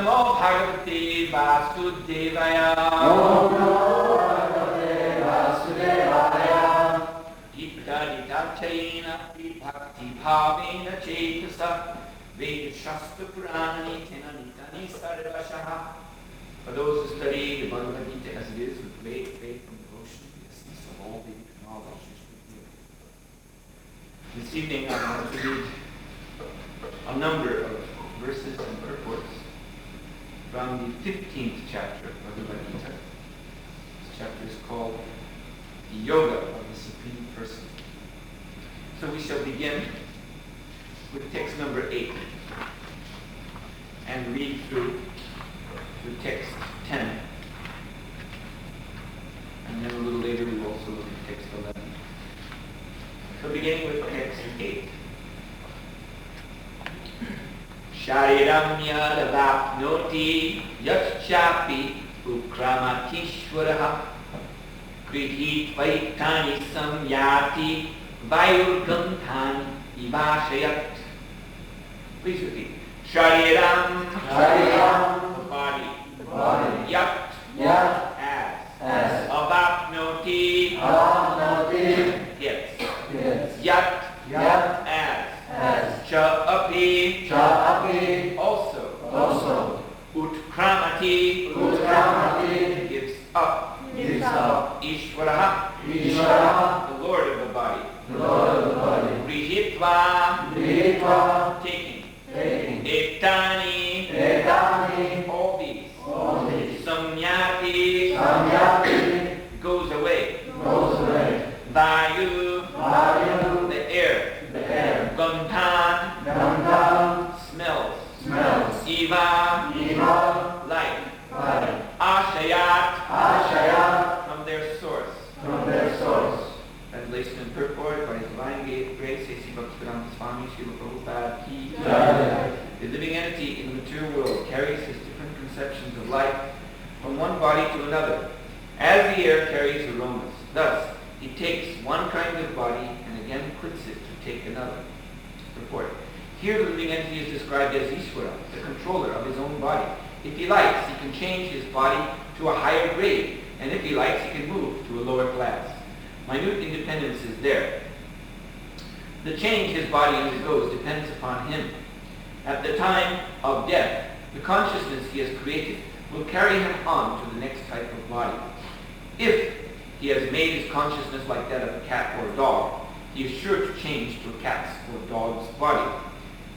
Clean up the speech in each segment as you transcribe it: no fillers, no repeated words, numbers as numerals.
Namo Bhagavate Vasudevaya. Om Namo Bhagavate Vasudevaya. Dita Bhakti Bhavena Chetasa Veda Shastra Purani Tena Nitani Sarvashaha. For those who study the Bhagavad Gita as it is with great faith and devotion, the essence of all Vedic knowledge is revealed. This evening I want to read a number of verses and purports from the 15th chapter of the Bhagavad Gita. This chapter is called The Yoga of the Supreme Person. So we shall begin with text number 8 and read through text 10. And then a little later we will also look at text 11. So beginning with text 8. Shariram yadavapnoti yaschapi ukramatishvaraha grihit vaitani samyati vayurgantani ivashayat. Please repeat. Shariram, the body. Yat, as. Avapnoti, gets. Yat, as. Cha api, also. Utkramati, gives up. Ishvaraha, the Lord of the body. Grihitva, taking. Etani, all these. Samyati, goes away. Vayu, the air. Gandhan, smells. Eva, light. Ashayat, from their source. Translation and purport by His Divine Grace, A.C. Bhaktivedanta Swami, Srila Prabhupada Ki Jai. The living entity in the material world carries his different conceptions of life from one body to another, as the air carries aromas. Thus, he takes one kind of body and again quits it to take another. Purport. Here the living entity is described as Ishvara, the controller of his own body. If he likes, he can change his body to a higher grade, and if he likes, he can move to a lower class. Minute independence is there. The change his body undergoes depends upon him. At the time of death, the consciousness he has created will carry him on to the next type of body. If he has made his consciousness like that of a cat or a dog, he is sure to change to a cat's or dog's body.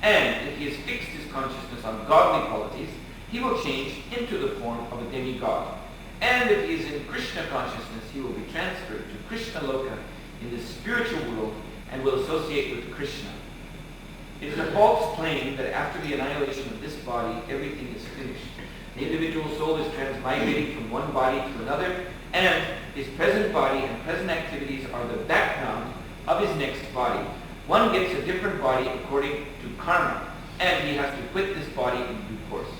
And if he has fixed his consciousness on godly qualities, he will change into the form of a demigod. And if he is in Krishna consciousness, he will be transferred to Krishna Loka in the spiritual world and will associate with Krishna. It is a false claim that after the annihilation of this body, everything is finished. The individual soul is transmigrating from one body to another, and his present body and present activities are the background of his next body. One gets a different body according to karma, and he has to quit this body in due course.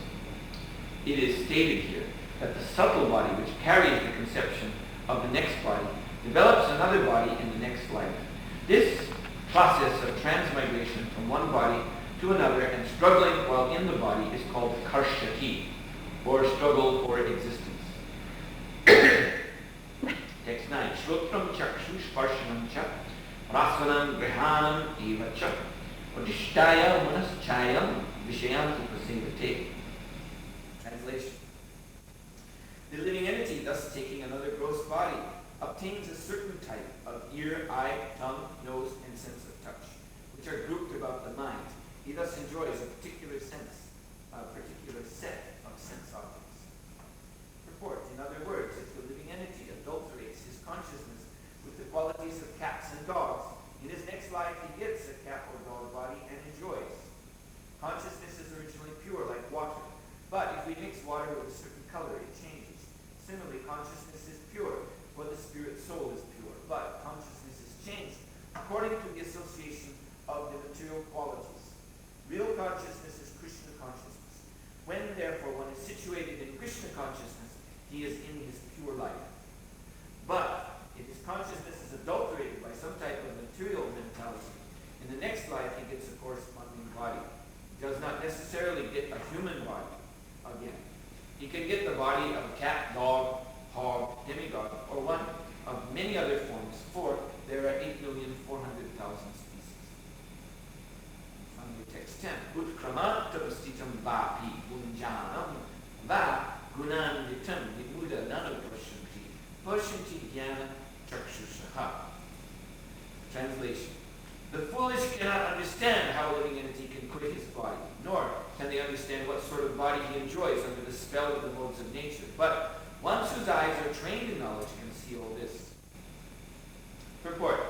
It is stated here that the subtle body, which carries the conception of the next body, develops another body in the next life. This process of transmigration from one body to another and struggling while in the body is called karshati, or struggle for existence. Text 9. Shrotram chakshush parshanam cha rasanam grihanam eva cha odishtaya manaschayam vishayam upasevate. Translation. The living entity, thus taking another gross body, obtains a certain type of ear, eye, tongue, nose, and sense of touch, which are grouped about the mind. He thus enjoys a particular sense, a particular set of sense objects. Purport. In other words, if the living entity adulterates his consciousness with the qualities of cats and dogs, in his next life he gets a cat or dog body and enjoys. Consciousness is originally pure, like water, but if we mix water with a certain color, it changes. Similarly, consciousness is pure, for the spirit soul is pure, but consciousness is changed according to the association of the material qualities. Real consciousness is Krishna consciousness. When, therefore, one is situated in Krishna consciousness, he is in his pure life. But if his consciousness is adulterated by some type of material mentality, in the next life he gets a corresponding body. He does not necessarily get a human body. A again. He can get the body of a cat, dog, hog, demigod, or one of many other forms, for there are 8,400,000 species. From the text 10, Utkrama tapastitam vapi gunjanam va gunanditam vimuda nana pashanti jnana chakshushaha. Translation. The foolish cannot understand how a living entity can quit his body, nor can they understand what sort of body he enjoys under the spell of the modes of nature. But one whose eyes are trained in knowledge can see all this. Purport.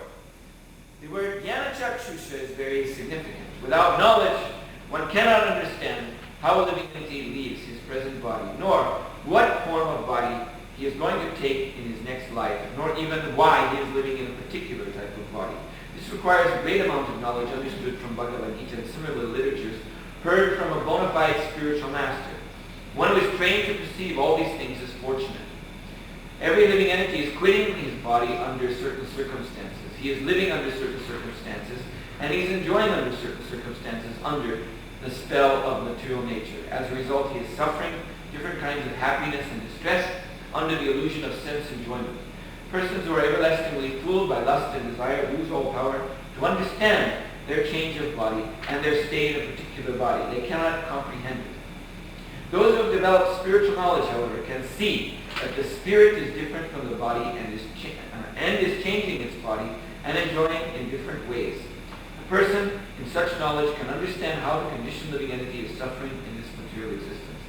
The word jnana-chakshusha is very significant. Without knowledge, one cannot understand how a living entity leaves his present body, nor what form of body he is going to take in his next life, nor even why he is living in a particular type of body. This requires a great amount of knowledge understood from Bhagavad Gita and similar literatures, heard from a bona fide spiritual master. One who is trained to perceive all these things is fortunate. Every living entity is quitting his body under certain circumstances. He is living under certain circumstances, and he is enjoying under certain circumstances under the spell of material nature. As a result, he is suffering different kinds of happiness and distress under the illusion of sense enjoyment. Persons who are everlastingly fooled by lust and desire lose all power to understand their change of body and their stay in a particular body. They cannot comprehend it. Those who have developed spiritual knowledge, however, can see that the spirit is different from the body and is changing its body and enjoying in different ways. A person in such knowledge can understand how the conditioned living entity is suffering in this material existence.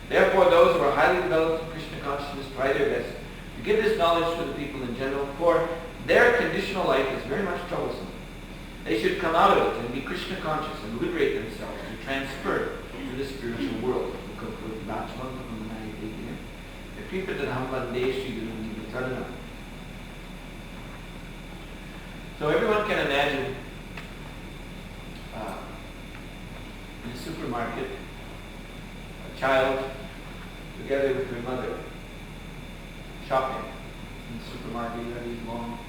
Therefore, those who are highly developed in Krishna consciousness try their best to give this knowledge to the people in general, for their conditional life is very much troublesome. They should come out of it and be Krishna conscious and liberate themselves to transfer to the spiritual world. So everyone can imagine in a supermarket a child together with her mother shopping. In the supermarket you have these long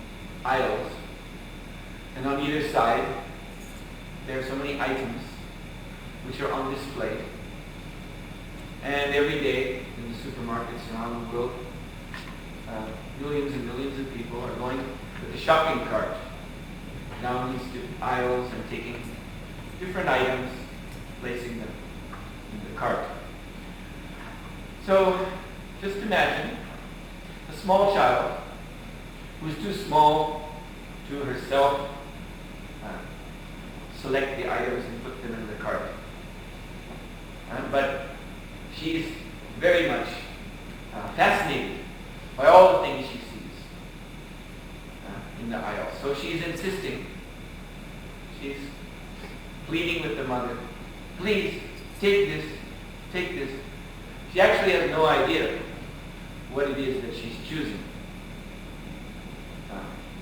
aisles, and on either side there are so many items which are on display. And every day in the supermarkets around the world, millions and millions of people are going with the shopping cart down these aisles and taking different items, placing them in the cart. So just imagine a small child who is too small to herself select the items and put them in the cart. But she's very much fascinated by all the things she sees in the aisle. So she's insisting, she's pleading with the mother, please, take this, take this. She actually has no idea what it is that she's choosing.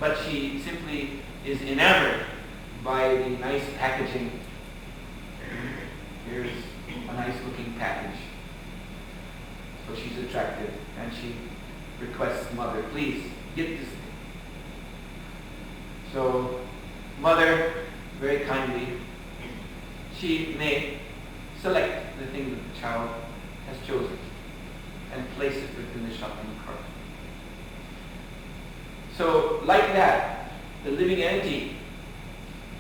But she simply is enamored by the nice packaging. Here's a nice looking package. So she's attracted and she requests mother, please, get this thing. So mother, very kindly, she may select the thing that the child has chosen and place it within the shopping cart. So like that, the living entity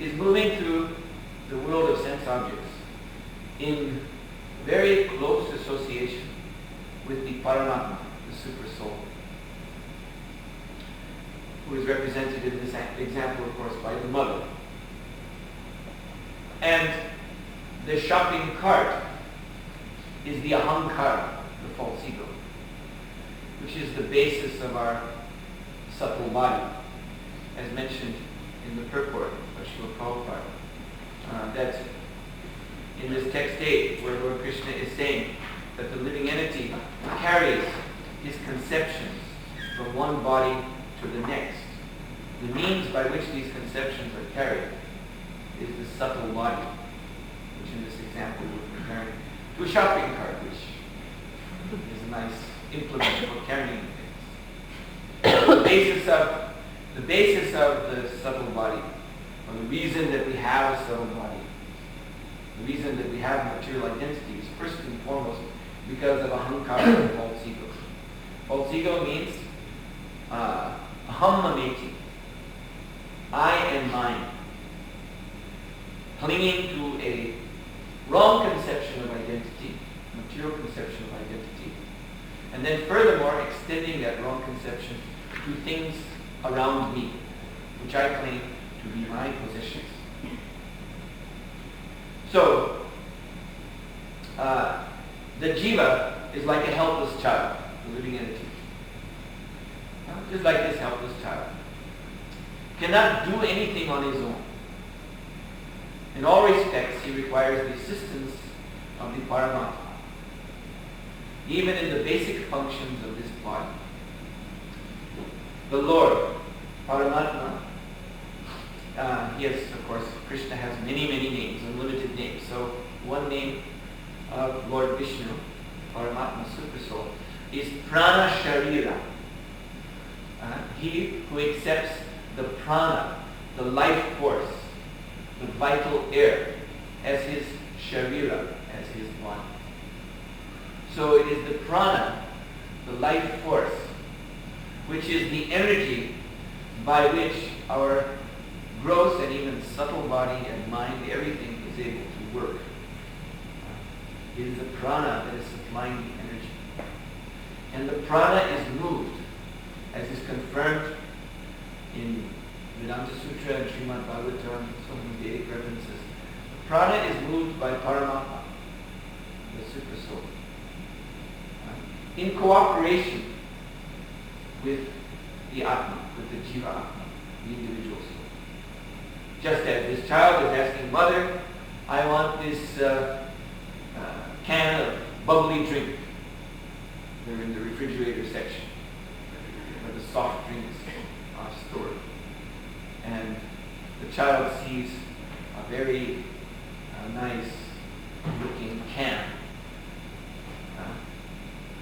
is moving through the world of sense objects in very close association with the Paramatma, the Super Soul, who is represented in this example, of course, by the mother. And the shopping cart is the ahankara, the false ego, which is the basis of our subtle body, as mentioned in the purport of Srila Prabhupada. That in this text 8, where Lord Krishna is saying that the living entity carries his conceptions from one body to the next. The means by which these conceptions are carried is the subtle body, which in this example we're comparing to a shopping cart, which is a nice implement for carrying things. The basis of the subtle body, or the reason that we have a subtle body, the reason that we have material identities, first and foremost, because of ahankara and false ego. False ego means ahammameti, I am mine, clinging to a wrong conception of identity, material conception of identity, and then furthermore extending that wrong conception to things around me, which I claim to be my possessions. So, the jiva is like a helpless child, a living entity. Just like this helpless child. Cannot do anything on his own. In all respects, he requires the assistance of the Paramatma. Even in the basic functions of this body. The Lord, Paramatma, yes, of course, Krishna has many, many names, unlimited names. So one name of Lord Vishnu, Paramatma, Super Soul, is Prana Sharira. He who accepts the prana, the life force, the vital air, as his sharira, as his body. So it is the prana, the life force, which is the energy by which our gross and even subtle body and mind, everything is able to work. It is the prana that is supplying the energy. And the prana is moved, as is confirmed in Vedanta Sutra and Srimad Bhagavatam and so many Vedic references. The prana is moved by Paramatma, the Super Soul, in cooperation with the Atma, with the Jiva Atma, the individual soul. Just as this child is asking, Mother, I want this can of bubbly drink. They're in the refrigerator section, where the soft drinks are stored. And the child sees a very nice looking can,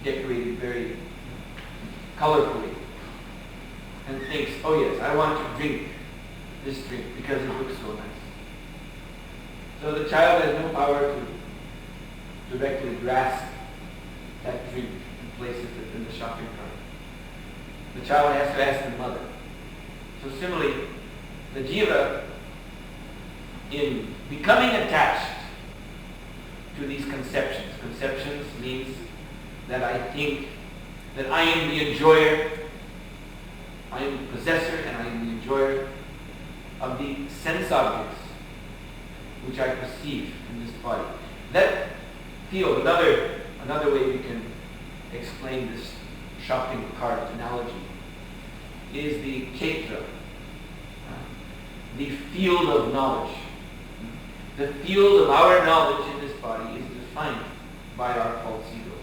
decorated very colorfully, and thinks, oh yes, I want to drink this drink because it looks so nice. So the child has no power to directly grasp that drink and place it in the shopping cart. The child has to ask the mother. So similarly, the jiva, in becoming attached to these conceptions, conceptions means that I think that I am the enjoyer, I am the possessor, and I am the enjoyer of the sense objects which I perceive in this body. That field, another way we can explain this shopping cart analogy, is the kshetra, the field of knowledge. The field of our knowledge in this body is defined by our false ego.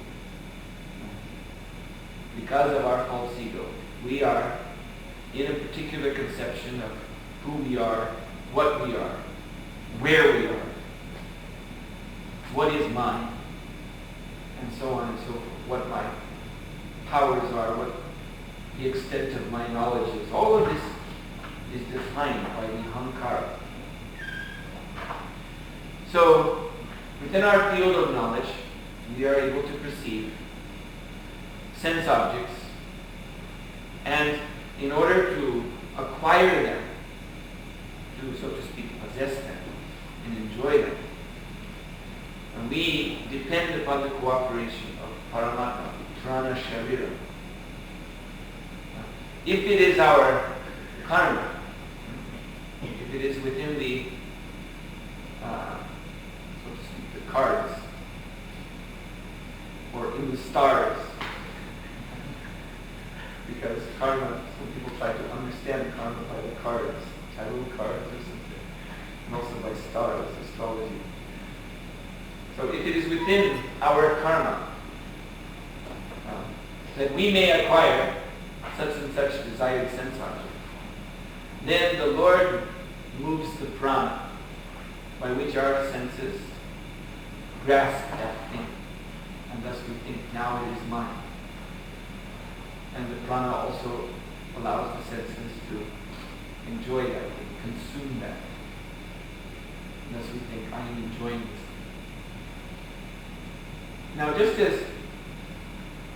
Because of our false ego, we are in a particular conception of who we are, what we are, where we are, what is mine, and so on and so forth, what my powers are, what the extent of my knowledge is. All of this is defined by the ahankara. So, within our field of knowledge, we are able to perceive sense objects, and in order to acquire them, to, so to speak, possess them and enjoy them, and we depend upon the cooperation of Paramatma, Prana Sharira. If it is our karma, if it is within the, so to speak, the cards, or in the stars, because karma, some people try to understand karma by the cards, tarot cards or something, and also by stars, astrology. So if it is within our karma that we may acquire such and such desired sense object, then the Lord moves the prana by which our senses grasp that thing, and thus we think, now it is mine. And the prana also allows the senses to enjoy that thing, consume that. And thus we think, I am enjoying this thing. Now, just as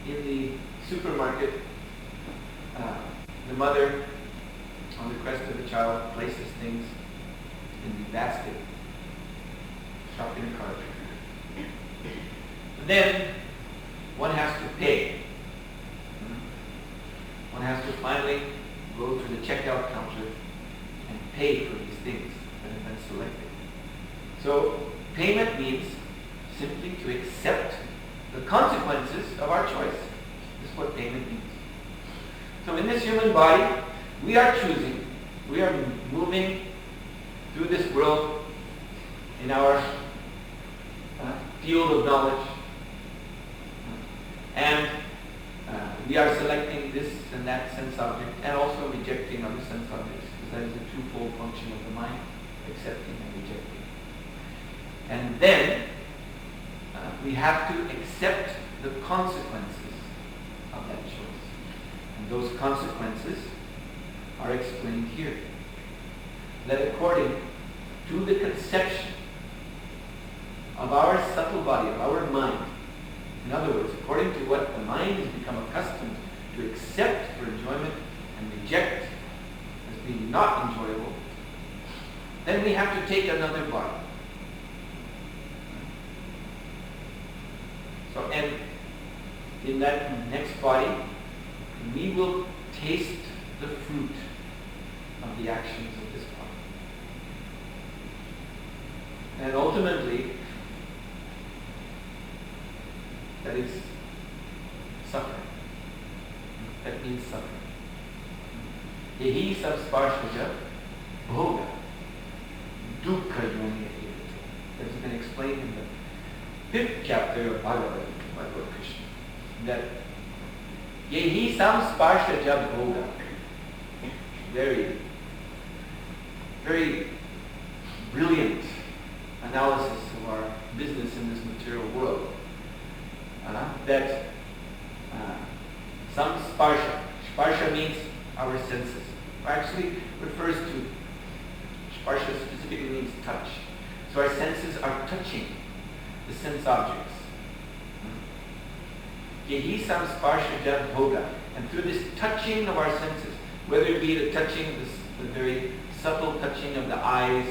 in the supermarket, the mother, on the request of the child, places things in the basket, shopping cart. Then one has to pay. One has to finally go to the checkout counter and pay for these things that have been selected. So payment means simply to accept the consequences of our choice. This is what payment means. So in this human body, we are choosing, we are moving through this world in our field of knowledge, and we are selecting this and that sense object, and also rejecting other sense objects, because that is a twofold function of the mind, accepting and rejecting. And then we have to accept the consequences of that choice. And those consequences are explained here. That according to the conception of our subtle body, of our mind, in other words, according to what the mind has become accustomed to accept for enjoyment and reject as being not enjoyable, then we have to take another body. So, and in that next body, we will taste the fruit of the actions of this body. And ultimately, that is suffering. That means suffering. Yehi samsparshaja bhoga dukkha yoni. As has been explained in the 5th chapter of Bhagavad Gita by Lord Krishna, that yehi samsparshaja bhoga, very, very brilliant analysis of our business in this material world. That some sparsha means our senses. Actually refers to, sparsha specifically means touch. So our senses are touching the sense objects. Yehi sam sparsha bhoga. And through this touching of our senses, whether it be the touching, the very subtle touching of the eyes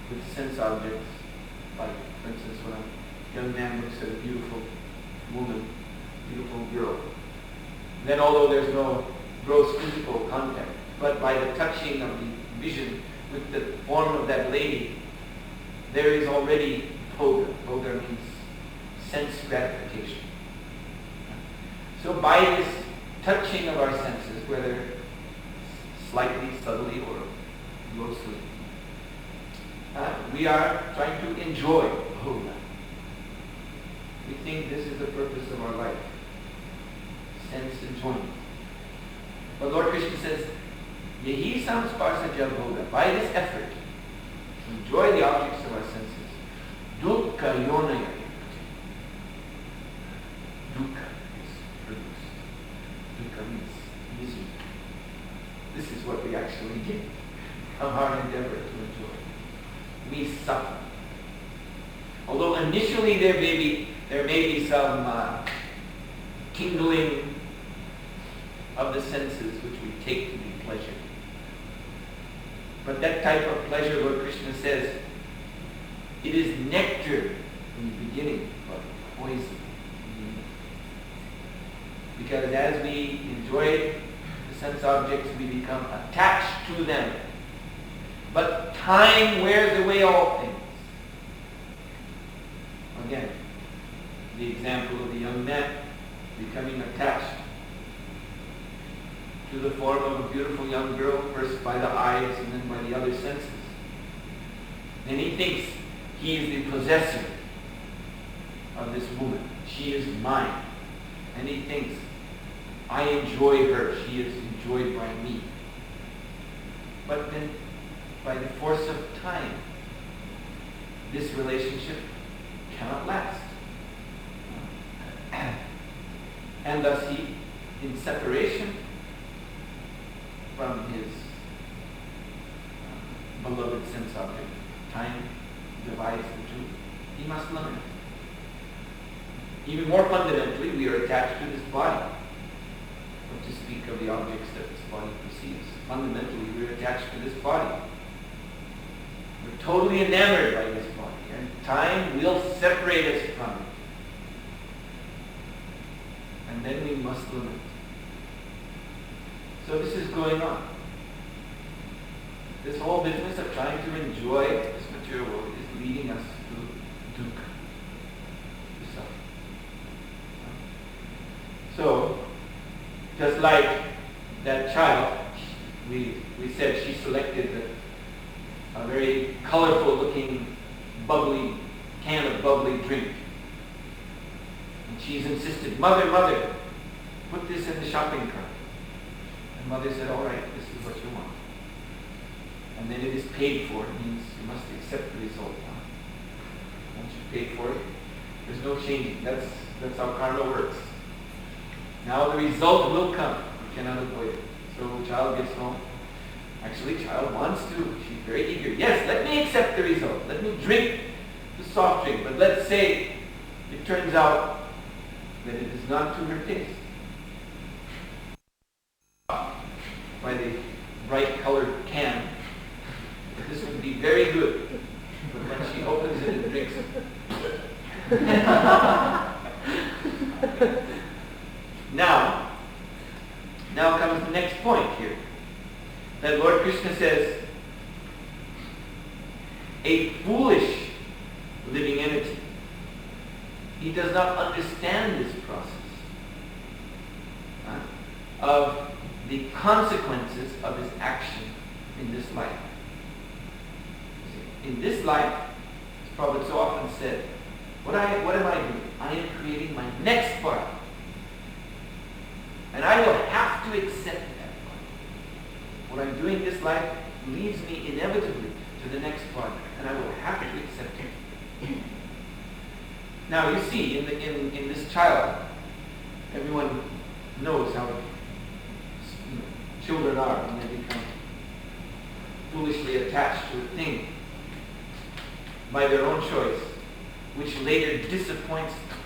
with sense objects, like for instance when a young man looks at a beautiful woman, beautiful girl. Then although there's no gross physical contact, but by the touching of the vision with the form of that lady, there is already bhoga. Bhoga means sense gratification. So by this touching of our senses, whether slightly, subtly, or grossly, we are trying to enjoy bhoga. We think this is the purpose of our life. Sense enjoyment. But Lord Krishna says, Yehi samsparsaja bhoga. By this effort, to enjoy the objects of our senses, dukkha yonaya. Dukkha is produced. Dukkha means misery. This is what we actually get from our endeavor to enjoy. We suffer. Although initially there may be some tingling of the senses which we take to be pleasure. But that type of pleasure, Lord Krishna says, it is nectar in the beginning, but poison. Because as we enjoy the sense objects, we become attached to them. But time wears away all things. Again, the example of the young man becoming attached to the form of a beautiful young girl, first by the eyes and then by the other senses. Then he thinks he is the possessor of this woman. She is mine. And he thinks, I enjoy her. She is enjoyed by me. But then, by the force of time, this relationship cannot last. And thus he, in separation from his beloved sense object, time divides the two. He must learn. Even more fundamentally, we are attached to this body. Not to speak of the objects that this body perceives. Fundamentally, we are attached to this body. We're totally enamored by this body, and time will separate us from it. And then we must lament. So this is going on. This whole business of trying to enjoy this material world is leading us to dukkha, to suffering. So, just like that child, we said she selected a very colorful looking bubbly can of bubbly drink. And she's insisted, Mother, put this in the shopping cart. And Mother said, all right, this is what you want. And then it is paid for. It means you must accept the result. Once you pay for it, there's no changing. That's how karma works. Now the result will come. You cannot avoid it. So child gets home. Actually, child wants to. She's very eager. Yes, let me accept the result. Let me drink the soft drink. But let's say it turns out that it is not to her taste. By the bright colored can, this would be very good. But when she opens it and drinks it. Now comes the next point here. That Lord Krishna says, a foolish living entity, he does not understand this process of the consequences of his action in this life. In this life, as Prabhupada so often said, what am I doing? I am creating my next body. And I will have to accept that body. What I'm doing in this life leads me inevitably to the next body. And I will have to accept it. Now you see, in this child, everyone knows how children are when they become foolishly attached to a thing by their own choice, which later disappoints them.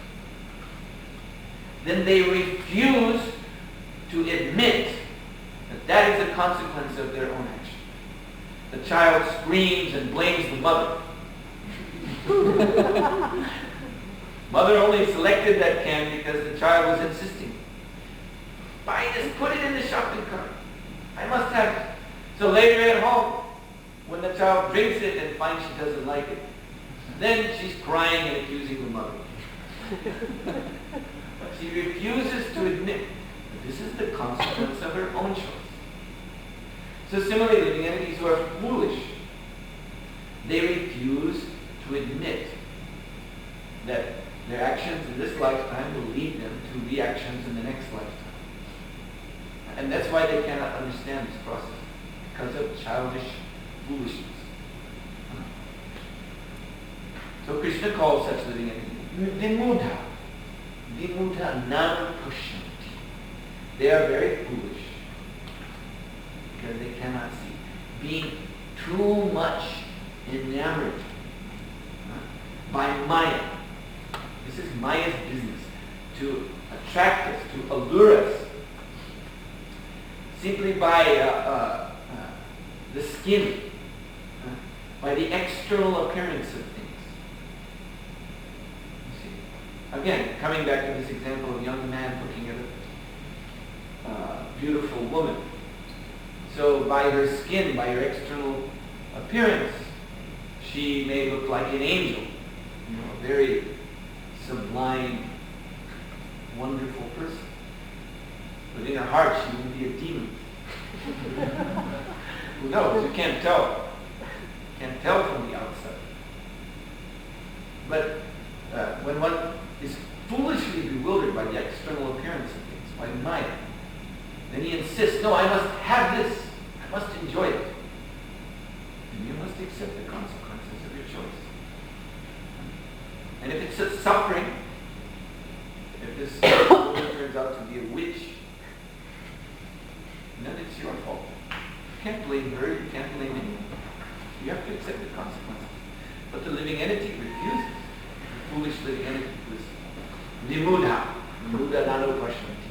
Then they refuse to admit that that is a consequence of their own action. The child screams and blames the mother. Mother only selected that can because the child was insisting. Buy this, put it in the shopping cart. I must have it. So later at home, when the child drinks it and finds she doesn't like it, then she's crying and accusing the mother. But she refuses to admit that this is the consequence of her own choice. So similarly, living entities who are foolish, they refuse to admit that their actions in this lifetime will lead them to reactions in the next lifetime. And that's why they cannot understand this process, because of childish foolishness. So Krishna calls such living entities vimudha. Vimudha nam pushyanti. They are very foolish because they cannot see. Being too much enamored by Maya. This is Maya's business. To attract us, to allure us. Simply by the skin, by the external appearance of things. You see? Again, coming back to this example of a young man looking at a beautiful woman. So by her skin, by her external appearance, she may look like an angel, a very sublime, wonderful person. But in her heart, she will be a demon. Who knows? You can't tell. You can't tell from the outside. But when one is foolishly bewildered by the external appearance of things, by Maya, then he insists, no, I must have this. I must enjoy it. And you must accept the consequences of your choice. And if it's a suffering, if this woman turns out to be a witch, then it's your fault. You can't blame her, you can't blame anyone. You have to accept the consequences. But the living entity refuses. The foolish living entity who is Vimudha. Vimudha nanupashyanti.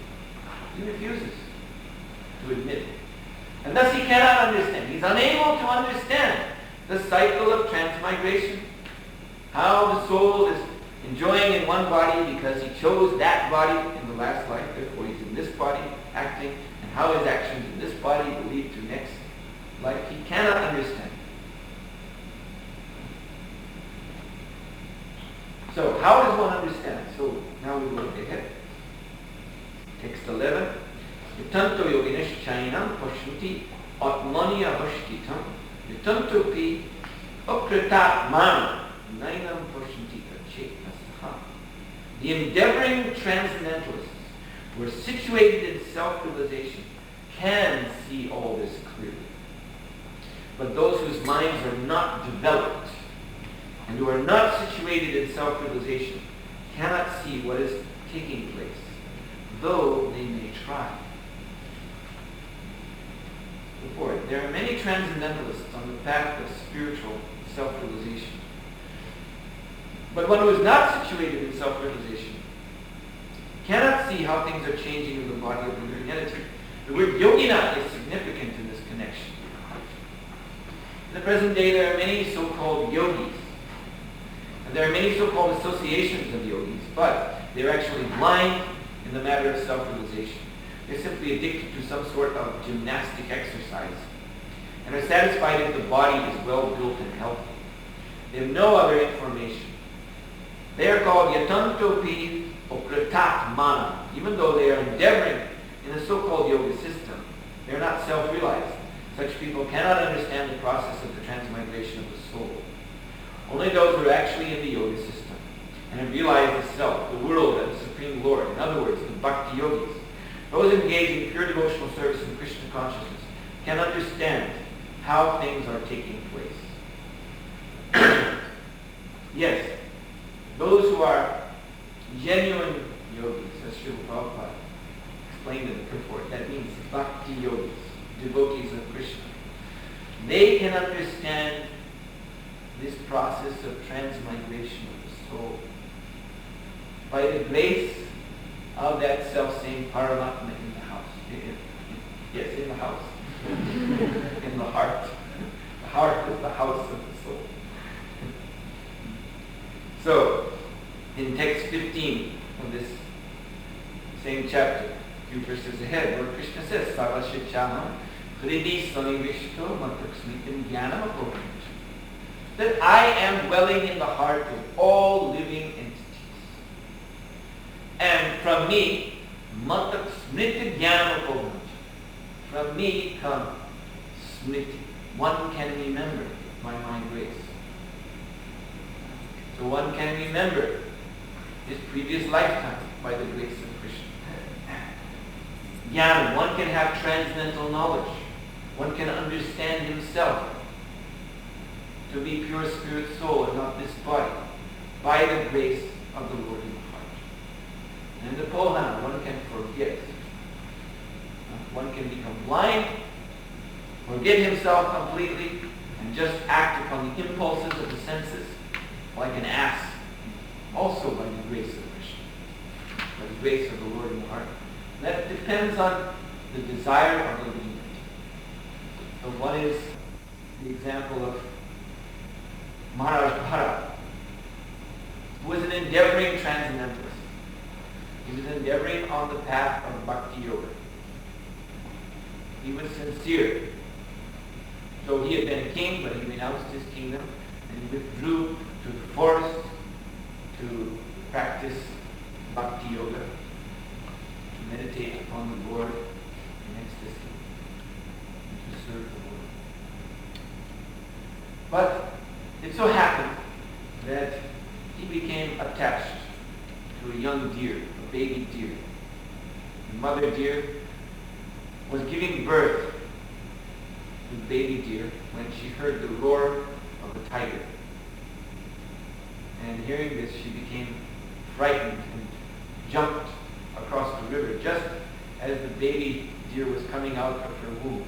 He refuses to admit it. And thus he cannot understand. He's unable to understand the cycle of transmigration. How the soul is enjoying in one body because he chose that body in the last life, therefore he's in this body acting, and how his actions in this body will lead to next life. He cannot understand. So, how does one understand? So, now we will look ahead. Text 11. Yutanto yoginishchainam pashyanti atmani avashkitam yutantopi akratat manam nainam pashyanti achetnasaha. The endeavoring transcendentalists who are situated in self-realization can see all this clearly. But those whose minds are not developed and who are not situated in self-realization cannot see what is taking place, though they may try. Before, there are many transcendentalists on the path of spiritual self-realization. But one who is not situated in self-realization cannot see how things are changing in the body of the living entity. The word yogina is significant in this connection. In the present day, there are many so-called yogis. And there are many so-called associations of yogis, but they're actually blind in the matter of self-realization. They're simply addicted to some sort of gymnastic exercise and are satisfied if the body is well built and healthy. They have no other information. They are called yatantopi okratat mana. Even though they are endeavoring in the so-called yoga system, they are not self-realized. Such people cannot understand the process of the transmigration of the soul. Only those who are actually in the yoga system and have realized the self, the world, and the Supreme Lord, in other words, the bhakti yogis, those engaged in pure devotional service in Krishna consciousness, can understand how things are taking place. Yes, those who are genuine yogis, as Srila Prabhupada explained in the purport, that means bhakti yogis, devotees of Krishna, they can understand this process of transmigration of the soul by the grace of that self-same Paramatma in the house. Yes, in the house. In the heart. The heart is the house of the soul. So, in text 15 of this same chapter, a few verses ahead, Lord Krishna says, Sarvashichanam Hridi Sanivishto Mataksmitim Jnanam Apurvanam. That I am dwelling in the heart of all living entities. And from me, matak smriti jnanam apurvanam. From me come smriti. One can remember by my grace. So one can remember his previous lifetime by the grace of Krishna. Jnana, one can have transcendental knowledge. One can understand himself to be pure spirit soul and not this body by the grace of the Lord in the heart. And in the Pohana, one can forget. One can become blind, forget himself completely, and just act upon the impulses of the senses like an ass, also by the grace of Krishna, by the grace of the Lord in the heart. And that depends on the desire of the living. So one is the example of Maharaj Bharat, who was an endeavoring transcendentalist. He was endeavoring on the path of bhakti yoga. He was sincere. So he had been a king, but he renounced his kingdom and he withdrew to the forest to practice bhakti yoga, to meditate upon the Lord in ecstasy, and to serve the Lord. But it so happened that he became attached to a young deer, a baby deer. The mother deer was giving birth to the baby deer when she heard the roar of the tiger. And hearing this, she became frightened and jumped across the river just as the baby deer was coming out of her womb.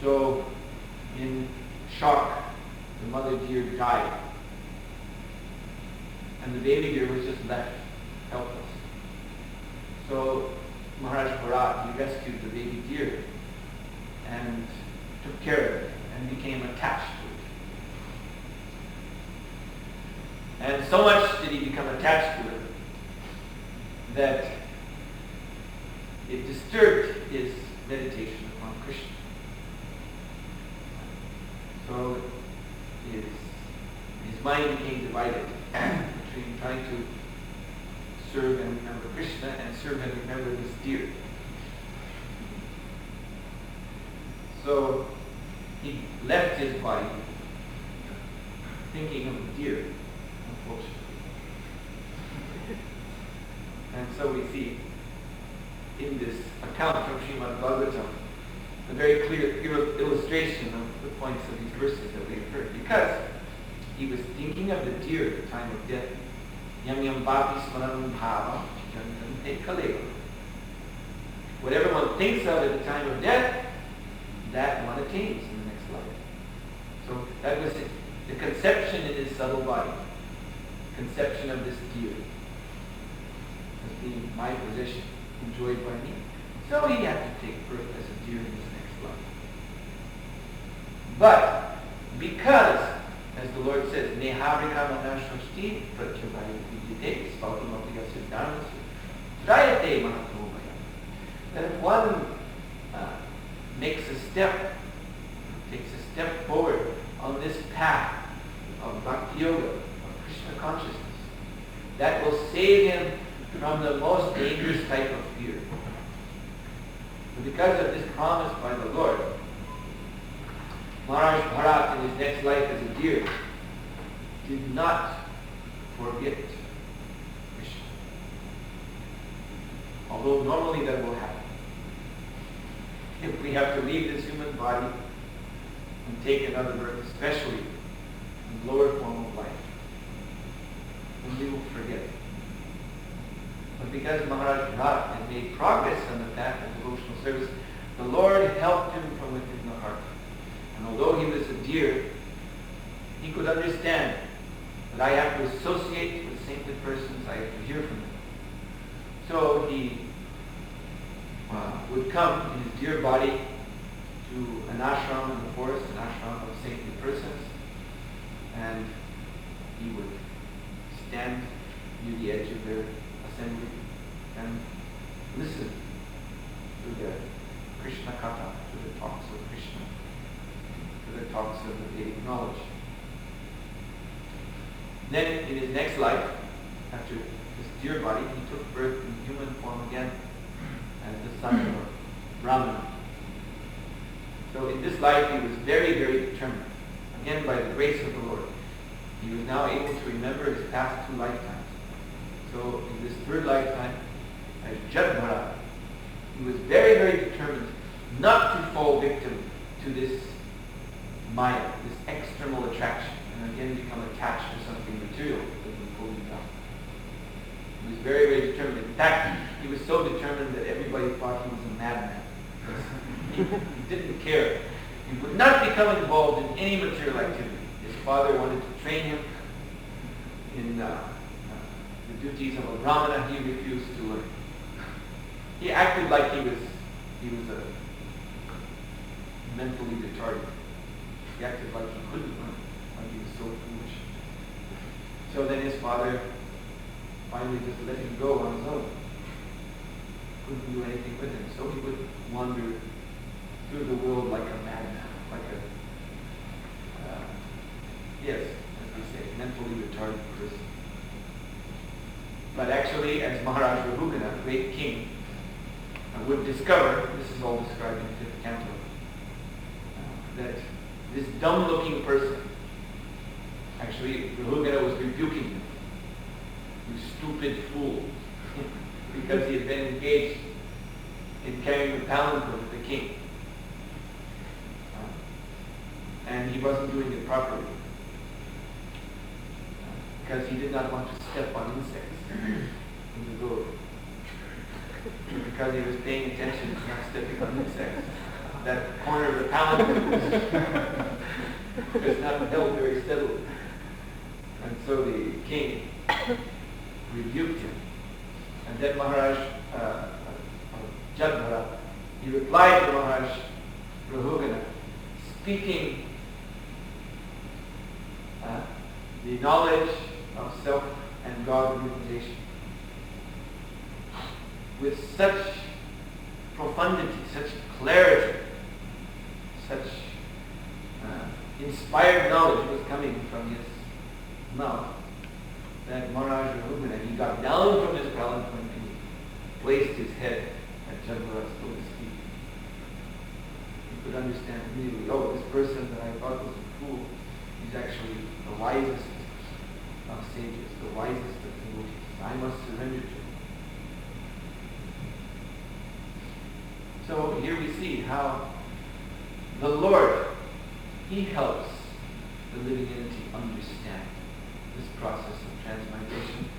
So, in shock, the mother deer died. And the baby deer was just left helpless. So Maharaj Bharat, he rescued the baby deer and took care of it and became attached to it. And so much did he become attached to it that it disturbed his meditation upon Krishna. So his mind became divided between trying to serve and remember Krishna and serve and remember this deer. So he left his body thinking of the deer, unfortunately. And so we see in this account from Srimad Bhagavatam a very clear illustration of the points of these verses that we have heard. Because he was thinking of the deer at the time of death. Yam yam bhavi smaranam bhava jantam ekaleva. Whatever one thinks of at the time of death, that one attains in the next life. So that was it. The conception in his subtle body. Conception of this deer as being my possession, enjoyed by me. So he had to take birth as a deer in his next life. But because, as the Lord says, Nehavrikama nashashti pratyavaya vidyate spautamapya siddharmasya drayate mahatobhaya. That if one takes a step forward on this path of bhakti yoga, of Krishna consciousness, that will save him from the most dangerous type of fear. And because of this promise by the Lord, Maharaj Bharat in his next life as a deer did not forget Krishna. Although normally that will happen. If we have to leave this human body and take another birth, especially in the lower form of life, then we will forget. But because Maharaj Bharat had made progress on the path of devotional service, the Lord helped him from within the heart. And although he was a deer, he could understand that I have to associate with saintly persons, I have to hear from them. So he would come in his deer body to an ashram in the forest, an ashram of saintly persons, and he would stand near the edge of their assembly and listen to the Krishna Katha, to the talks of Krishna, to the talks of the Vedic knowledge. Then in his next life, after his deer body, he took birth in human form again as the son of a Brahmana. So in this life he was very, very determined. Again, by the grace of the Lord, he was now able to remember his past 2 lifetimes. So in this 3rd lifetime, as Jadbharat, he was very, very determined not to fall victim to this Maya, this external attraction, and again become attached to something material that would pull him down. He was very, very determined. In fact, he was so determined that everybody thought he was a madman. He didn't care. He would not become involved in any material activity. His father wanted to train him in the duties of a Brahmana. He refused to learn. He acted like he was a mentally retarded. He acted like he couldn't learn, like he was so foolish. So then his father finally just let him go on his own. Couldn't do anything with him. So he would wander through the world like a madman, like yes, as we say, mentally retarded person. But actually, as Maharaj Rahugana, great king, would discover, this is all described in the 5th canto, that this dumb-looking person, actually Rahugana was rebuking him, you stupid fool, because he had been engaged in carrying the palanquin of the king. And he wasn't doing it properly. Because he did not want to step on insects in the road. Because he was paying attention to not stepping on insects. That corner of the palanquin was not held very steadily. And so the king rebuked him And then Maharaj Jadbhara, he replied to Maharaj Rahugana, speaking the knowledge of self and God realization with such profundity, such clarity, such inspired knowledge was coming from his mouth that Maharaj Rahugana, he got down from his palanquin and he placed his head at Jadbhara's foot to speak. He could understand immediately, oh, this person that I thought was a fool, he's actually the wisest of sages, the wisest of devotees. I must surrender to him. So here we see how the Lord, he helps the living entity understand this process of transmigration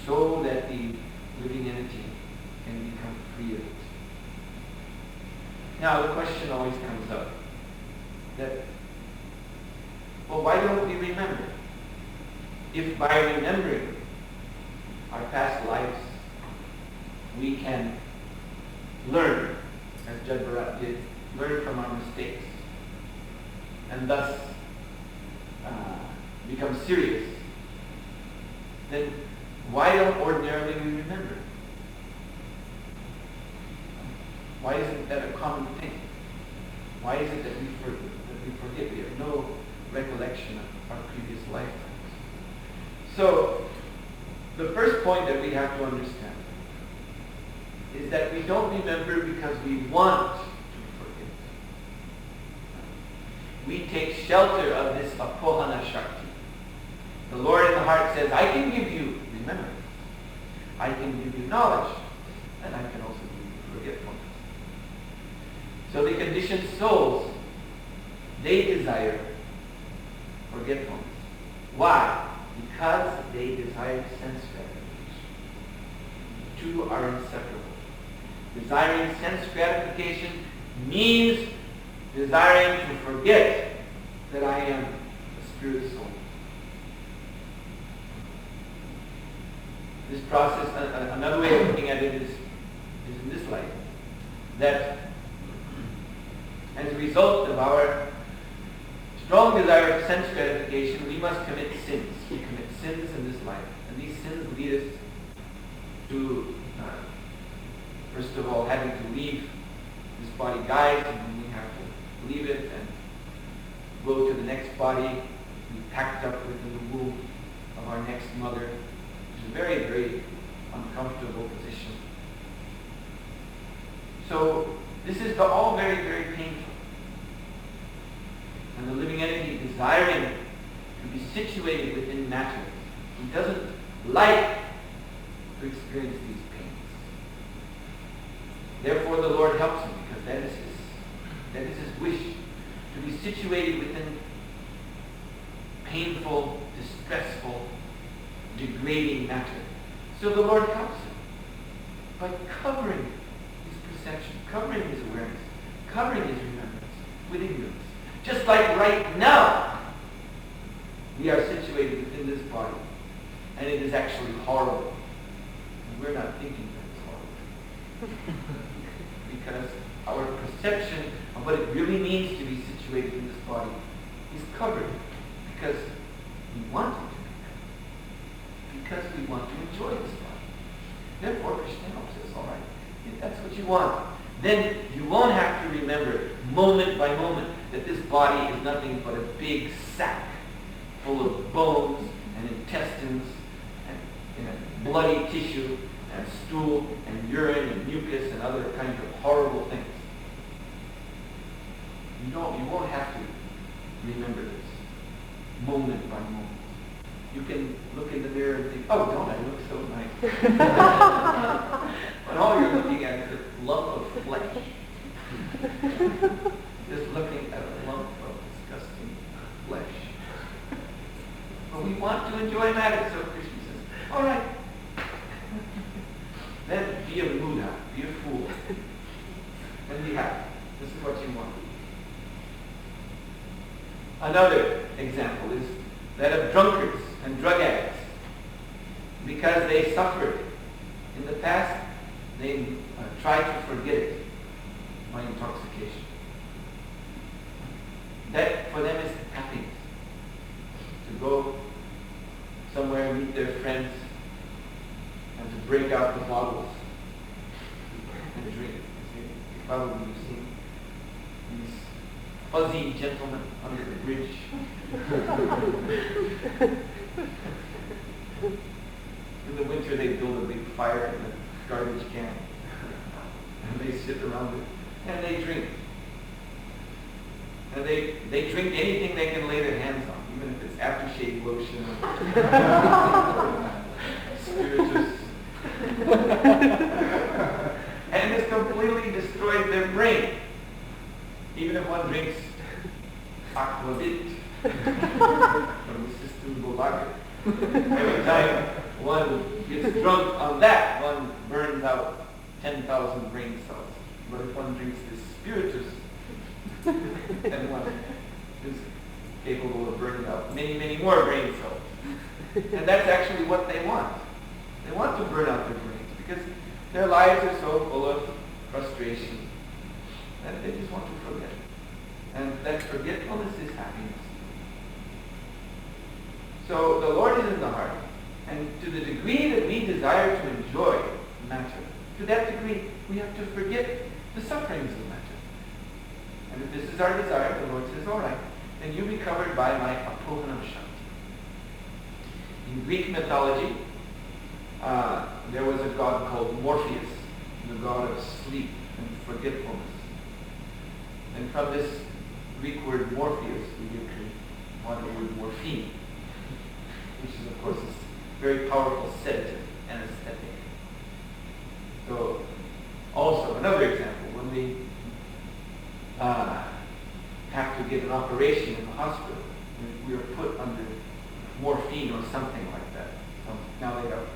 so that the living entity can become free of it. Now the question always comes up that, well, why don't we remember? If by remembering our past lives we can learn, as Jadbharat did, learn from our mistakes and thus become serious, then why don't ordinarily we remember? Why isn't that a common thing? Why is it that we forget? We have no recollection of our previous lifetimes. So, the first point that we have to understand is that we don't remember because we want to forget. We take shelter of this apohana shakti. The Lord in the heart says, I can give you remembrance. I can give you knowledge. And I can also give you forgetfulness. So the conditioned souls, they desire forgetfulness. Why? Because they desire sense gratification. The two are inseparable. Desiring sense gratification means desiring to forget that I am a spirit soul. This process, another way of looking at it is in this light. That as a result of our strong desire for sense gratification, we must commit sins. We commit sins in this life. And these sins lead us to, first of all, having to leave this body dies, and then we have to leave it and go to the next body, be packed up within the womb of our next mother, which is a very, very uncomfortable position. So this is all very, very painful. And the living entity desiring to be situated within matter, he doesn't like to experience these pains. Therefore the Lord helps him, because that is his wish, to be situated within painful, distressful, degrading matter. So the Lord helps him by covering his perception, covering his awareness, covering his remembrance with ignorance. Just like right now, we are situated within this body, and it is actually horrible. And we're not thinking that it's horrible. Because our perception of what it really means to be situated in this body is covered. Because we want it to be covered. Because we want to enjoy this body. Therefore, Krishna helps us, all right? If that's what you want, then you won't have to remember moment by moment that this body is nothing but a big sack full of bones and intestines and bloody tissue and stool and urine and mucus and other kinds of horrible things. You won't have to remember this moment by moment. You can look in the mirror and think, oh, don't I look so nice? But all you're looking at is a lump of flesh. Just looking at a lump of disgusting flesh. But we want to enjoy matter, so Krishna says, all right. Then be a Buddha, be a fool. Then be happy. This is what you want. Another example is that of drunkards and drug addicts. Because they suffered In the past, they tried to forget it by intoxication. That for them is happiness. To go somewhere, meet their friends, and to break out the bottles and drink. Probably you've seen these fuzzy gentlemen under the bridge. In the winter they build a big fire in a garbage can. And they sit around it. And they drink. And they drink anything they can lay their hands on, even if it's aftershave lotion or spiritus. And it's completely destroyed their brain. Even if one drinks aquavit from the system lager, every time one gets drunk on that, one burns out 10,000 brain cells. But if one drinks this spiritus, then one is capable of burning out many, many more brain cells. And that's actually what they want. They want to burn out their brains because their lives are so full of frustration that they just want to forget. And that forgetfulness is happiness. So the Lord is in the heart. And to the degree that we desire to enjoy matter, to that degree we have to forget the sufferings of matter. And if this is our desire, the Lord says, all right, then you be covered by my apohanam shakti. In Greek mythology, there was a god called Morpheus, the god of sleep and forgetfulness. And from this Greek word Morpheus, we get the modern word morphine, which is, of course, a very powerful sedative anesthetic. So, also, another example, when they have to get an operation in the hospital, we are put under morphine or something like that. Now they have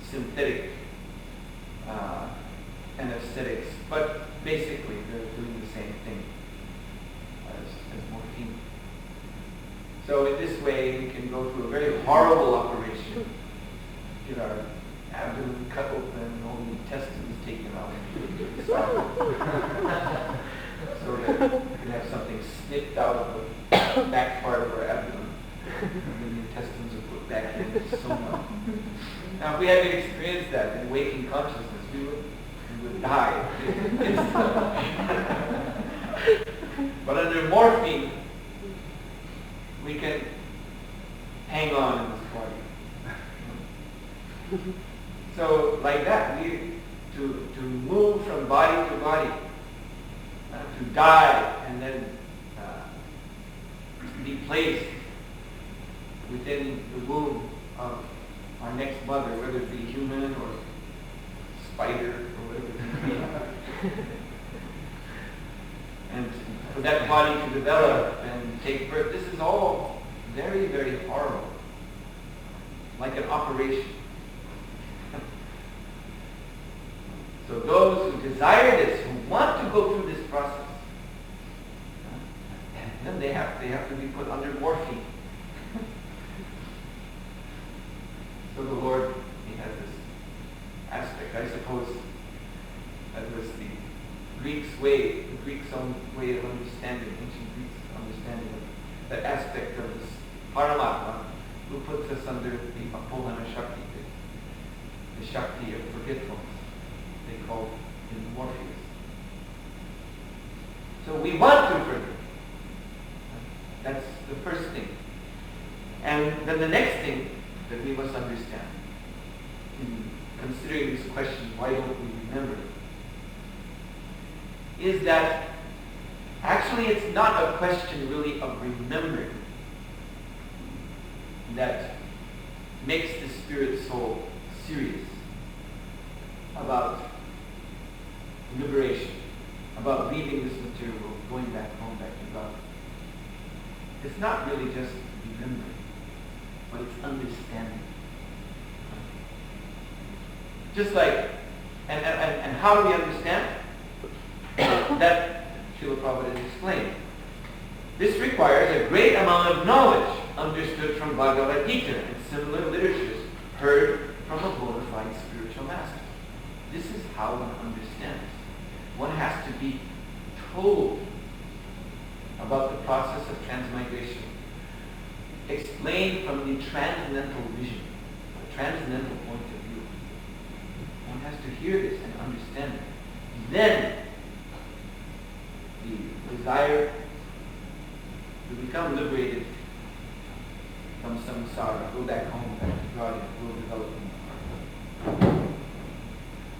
synthetic anesthetics, but basically they're doing the same thing as morphine. So in this way we can go through a very horrible operation, get our abdomen cut open and all the intestines taken out, so that we can have something snipped out of the back part of our abdomen, and then the intestines are put back in, sewn up. Now, if we hadn't experienced that in waking consciousness, we would die. But under morphine, we can hang on in this body. So, like that, to move from body to body, to die and then be placed within the womb of our next mother, whether it be human or spider or whatever it may be. And for that body to develop and take birth, this is all very, very horrible. Like an operation. So those who desire this, who want to go through this process, then they have to be put under morphine. So the Lord, he has this aspect. I suppose that was the Greeks' way, the Greeks' own way of understanding, ancient Greeks' understanding of that aspect of this Paramatma, who puts us under the Apohana Shakti, the Shakti of forgetfulness, they call in Morpheus. So we want to forget. That's the first thing. And then the next thing that we must understand in considering this question, why don't we remember, is that actually it's not a question really of remembering that makes the spirit soul serious about liberation, about leaving this material, going back home, back to God. It's not really just remembering, but it's understanding. Just like, and how do we understand? That Srila Prabhupada has explained. This requires a great amount of knowledge understood from Bhagavad Gita and similar literatures heard from a bona fide spiritual master. This is how one understands. One has to be told about the process of transmigration, explained from the transcendental vision, the transcendental point of view. One has to hear this and understand it. Then the desire to become liberated from samsara, go back home, back to God, will develop in the heart.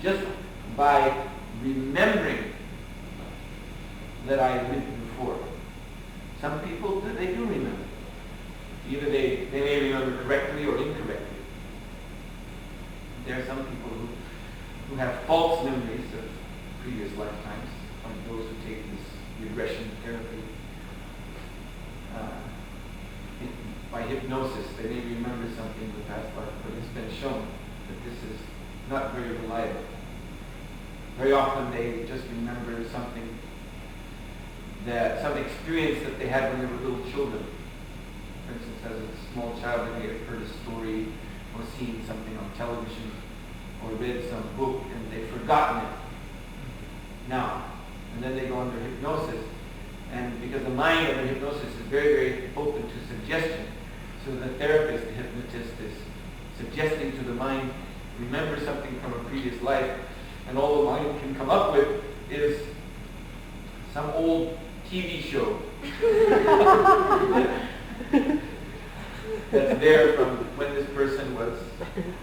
Just by remembering that I lived before. Some people, they do remember. Either they may remember correctly or incorrectly. There are some people who have false memories of previous lifetimes, like those who take this regression therapy. By hypnosis, they may remember something in the past life, but it's been shown that this is not very reliable. Very often they just remember some experience that they had when they were little children. For instance, as a small child, they may have heard a story or seen something on television or read some book and they've forgotten it now. And then they go under hypnosis. And because the mind under hypnosis is very, very open to suggestion, so the therapist, the hypnotist, is suggesting to the mind, remember something from a previous life, and all the mind can come up with is some old TV show that's there from when this person was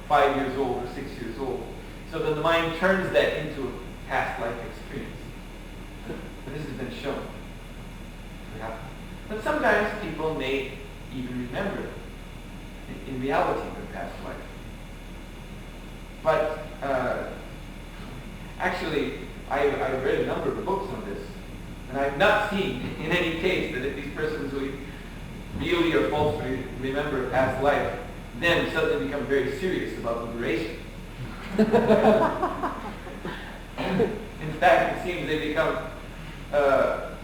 5 years old or 6 years old. So then the mind turns that into a past life experience. But this has been shown to happen. But sometimes people may even remember in reality their past life. But actually, I've read a number of books on this, and I've not seen in any case that if these persons who really or falsely remember a past life, then suddenly become very serious about liberation. In fact, it seems they become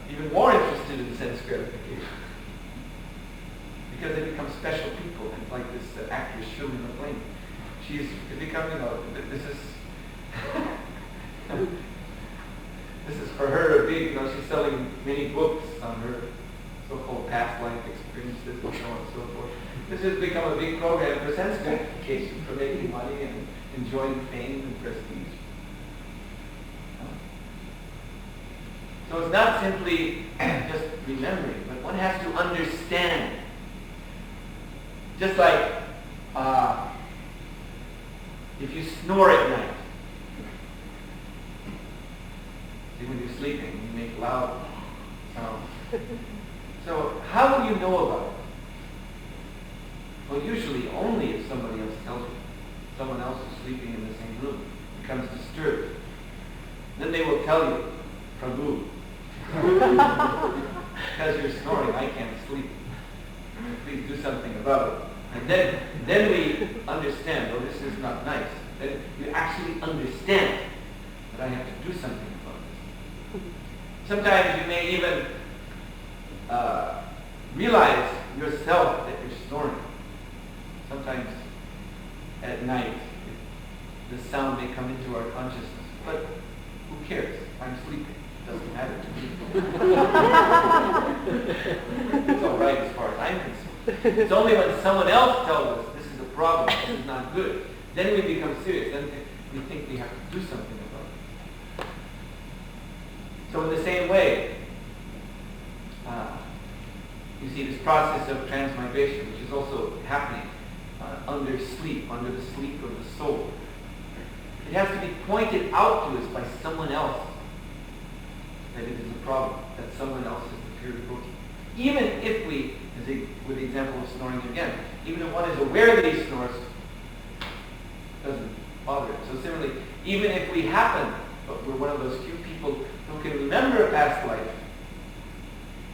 even more interested in sense gratification. Because they become special people, and like this actress Shirley MacLaine. She's become, this is for her a big, she's selling many books on her so-called past life experiences and so on and so forth. This has become a big program for sense gratification, for making money and enjoying fame and prestige. So it's not simply just remembering, but one has to understand. Just like if you snore at night, see, when you're sleeping, you make loud sounds. So how will you know about it? Well, usually only if somebody else tells you. Someone else is sleeping in the same room becomes disturbed. Then they will tell you, Prabhu, because you're snoring, I can't sleep. Please do something about it. And then we understand, oh, this is not nice. Then you actually understand that I have to do something about this. Sometimes you may even realize yourself that you're snoring. Sometimes at night, the sound may come into our consciousness. But who cares? I'm sleeping. It doesn't matter to me. It's all right as far as I'm concerned. It's only when someone else tells us this is a problem, this is not good, then we become serious. Then we think we have to do something about it. So in the same way, you see this process of transmigration, which is also happening under sleep, under the sleep of the soul. It has to be pointed out to us by someone else that it is a problem, that someone else is the pure devotee. Even if we, with the example of snoring again, even if one is aware that he snores, it doesn't bother him. So similarly, even if we happen, but we're one of those few people who can remember a past life,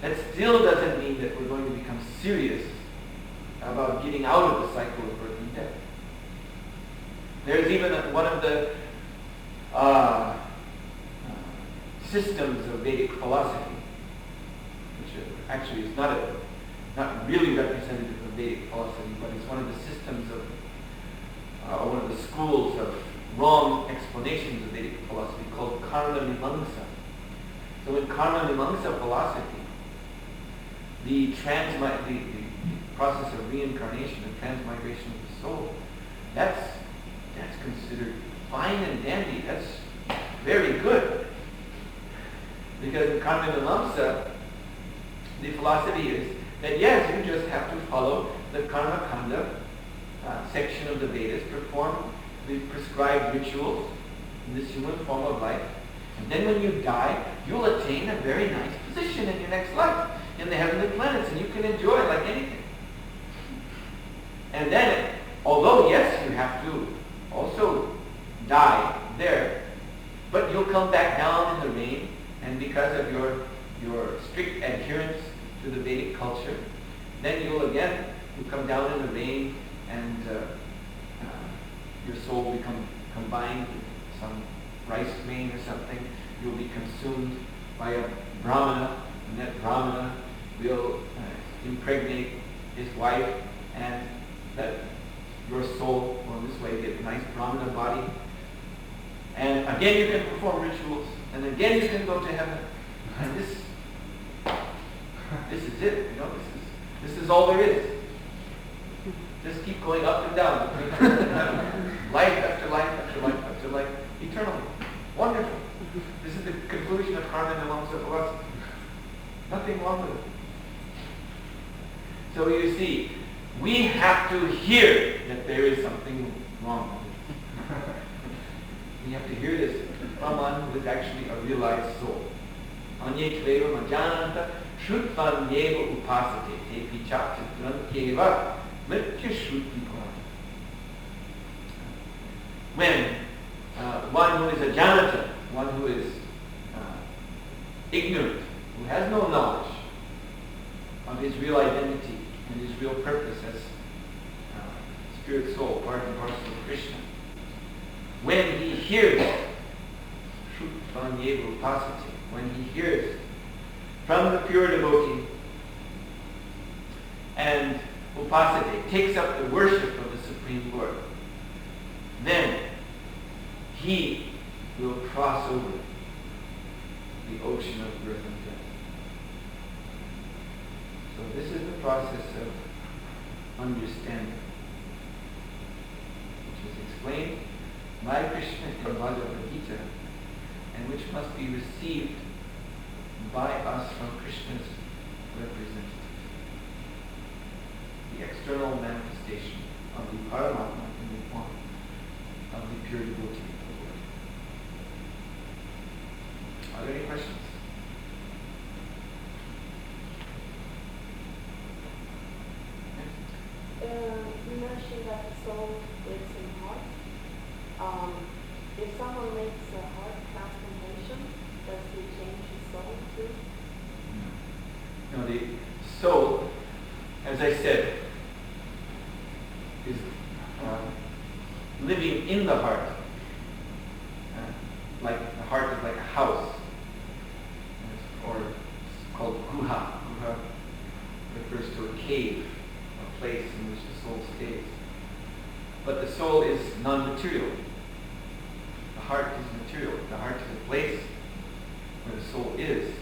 that still doesn't mean that we're going to become serious about getting out of the cycle of birth and death. There's even one of the systems of Vedic philosophy, which actually is not really representative of Vedic philosophy, but it's one of the systems of one of the schools of wrong explanations of Vedic philosophy called Karma Mimamsa. So in Karma Mimamsa philosophy, the process of reincarnation, the transmigration of the soul, that's considered fine and dandy. That's very good. Because in Karma Mimamsa, the philosophy is that yes, you just have to follow the Karma Kanda section of the Vedas, perform the prescribed rituals in this human form of life, and then when you die, you'll attain a very nice position in your next life in the heavenly planets, and you can enjoy like anything. And then, although yes, you have to also die there, but you'll come back down in the rain, and because of your strict adherence to the Vedic culture, then you'll come down in the rain, and your soul will become combined with some rice grain or something. You'll be consumed by a Brahmana, and that Brahmana will impregnate his wife, and that your soul will in this way get a nice Brahmana body. And again you can perform rituals, and again you can go to heaven. And this is it, this is all there is. Just keep going up and down. Life after life after life after life, eternally. Wonderful. This is the conclusion of Karma Mimamsa philosophy. Nothing wrong with it. So you see, we have to hear that there is something wrong with it. We have to hear this from one who is actually a realized soul. Anye tveva majananta shrutvam yeva upasate tepi chakchitrantyeva mritya shruti bhavati. When one who is a janata, one who is ignorant, who has no knowledge of his real identity and his real purpose as spirit soul, part and parcel of Krishna, when he hears Shrutvam Yeva Upasate, when he hears from the pure devotee and Upasate takes up the worship of the Supreme Lord, then he will cross over the ocean of birth and death. So this is the process of understanding, which is explained by Krishna in Bhagavad Gita, and which must be received by us from Krishna's representative. The external manifestation of the Paramatma in the form of the pure devotee of the Lord. Are there any questions? You mentioned that the soul lives in the heart. If someone makes a heart transformation, does he change his soul too? No, the soul, as I said, is living in the heart. Like the heart is like a house, or it's called guha. Guha refers to a cave, a place in which the soul stays. But the soul is non-material. The heart is material. The heart is a place where the soul is,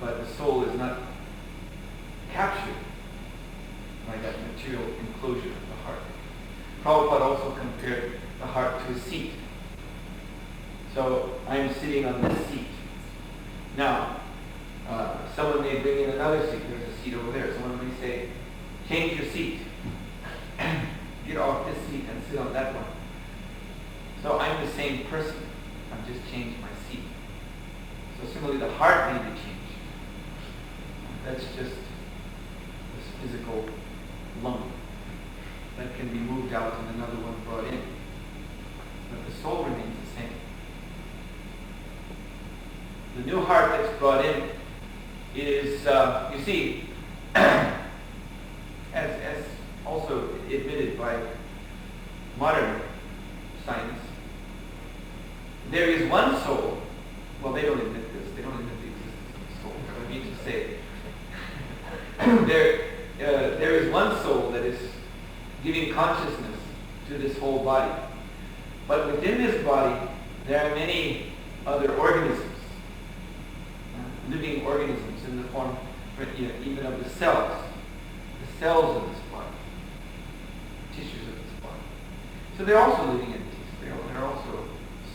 but the soul is not captured by that material enclosure of the heart. Prabhupada also compared the heart to a seat. So I'm sitting on this seat. Now, someone may bring in another seat. There's a seat over there. Someone may say, change your seat. Get off this seat and sit on that one. So I'm the same person. I've just changed my seat. So similarly, the heart may be changed. That's just this physical lump that can be moved out and another one brought in. But the soul remains the same. The new heart that's brought in is, you see, as also admitted by modern science, there is one soul. Well, they don't admit this. They don't admit the existence of the soul. I mean to say, there is one soul that is giving consciousness to this whole body. But within this body, there are many other organisms, living organisms in the form, even of the cells of this body, tissues of this body. So they're also living entities. They're also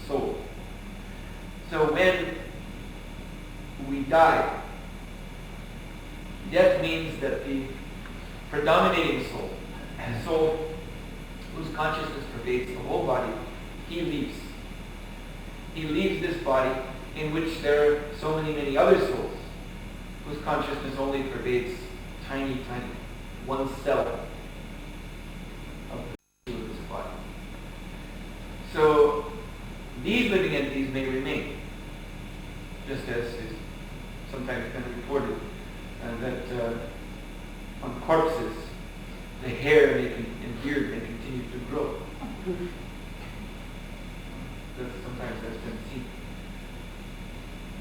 soul. So when we die, death means that the predominating soul, the soul whose consciousness pervades the whole body, he leaves. He leaves this body in which there are so many other souls whose consciousness only pervades tiny, one cell of the tissue of this body. So these living entities may remain, just as is sometimes been reported that on corpses the hair and beard may continue to grow. Sometimes that's been seen.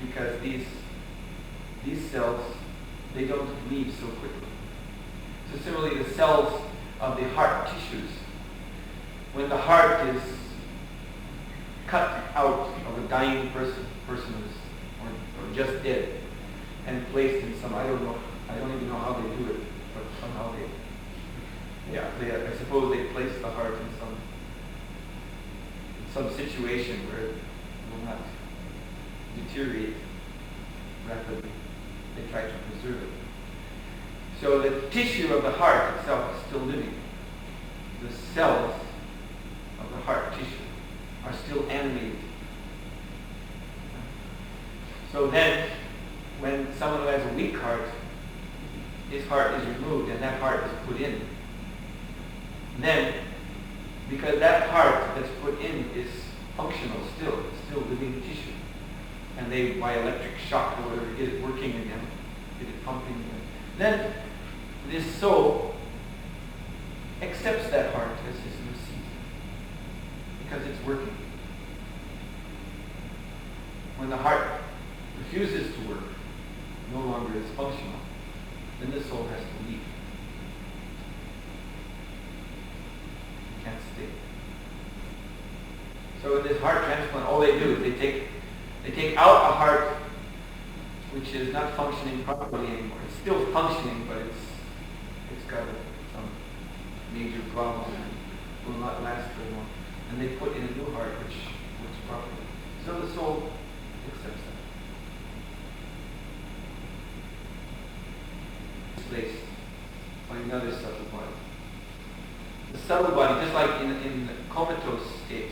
Because these cells, they don't leave so quickly. So similarly, the cells of the heart tissues, when the heart is cut out of a dying person who's or just dead, and placed in some, I don't even know how they do it, but somehow I suppose they place the heart in some situation where it will not deteriorate rapidly. They try to preserve it. So the tissue of the heart itself is still living. The cells of the heart tissue are still animated. So then, when someone who has a weak heart, his heart is removed and that heart is put in. Then, because that heart that's put in is functional still living tissue, and they, by electric shock or whatever, get it working again, get it pumping again, then this soul accepts that heart as his new seat, because it's working. When the heart refuses to work, no longer is functional, then the soul has to leave. It can't stay. So in this heart transplant, all they do is they take out a heart which is not functioning properly anymore. It's still functioning, but it's got some major problem and will not last very long. And they put in a new heart which works properly. So the soul accepts that. Placed on another subtle body. The subtle body, just like in the comatose state,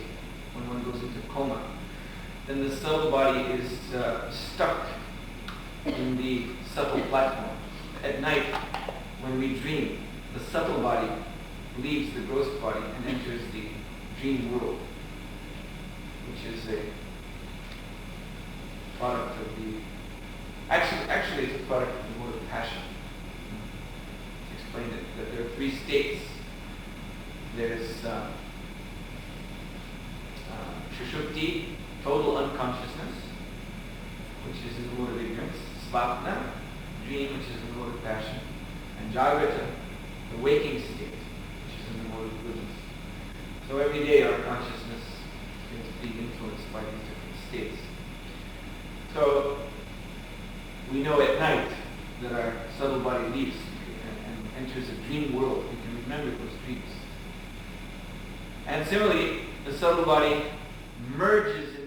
when one goes into coma, then the subtle body is stuck in the subtle platform. At night, when we dream, the subtle body leaves the gross body and enters the dream world, which is a product of the... Actually it's a product of the mode of passion. Explained it, that there are three states. There's Sushupti, total unconsciousness, which is in the mode of ignorance, Svapna, dream, which is in the mode of passion, and Jagrata, the waking state, which is in the mode of goodness. So every day our consciousness is being influenced by these different states. So we know at night that our subtle body leaves and enters a dream world. We can remember those dreams. And similarly, the subtle body merges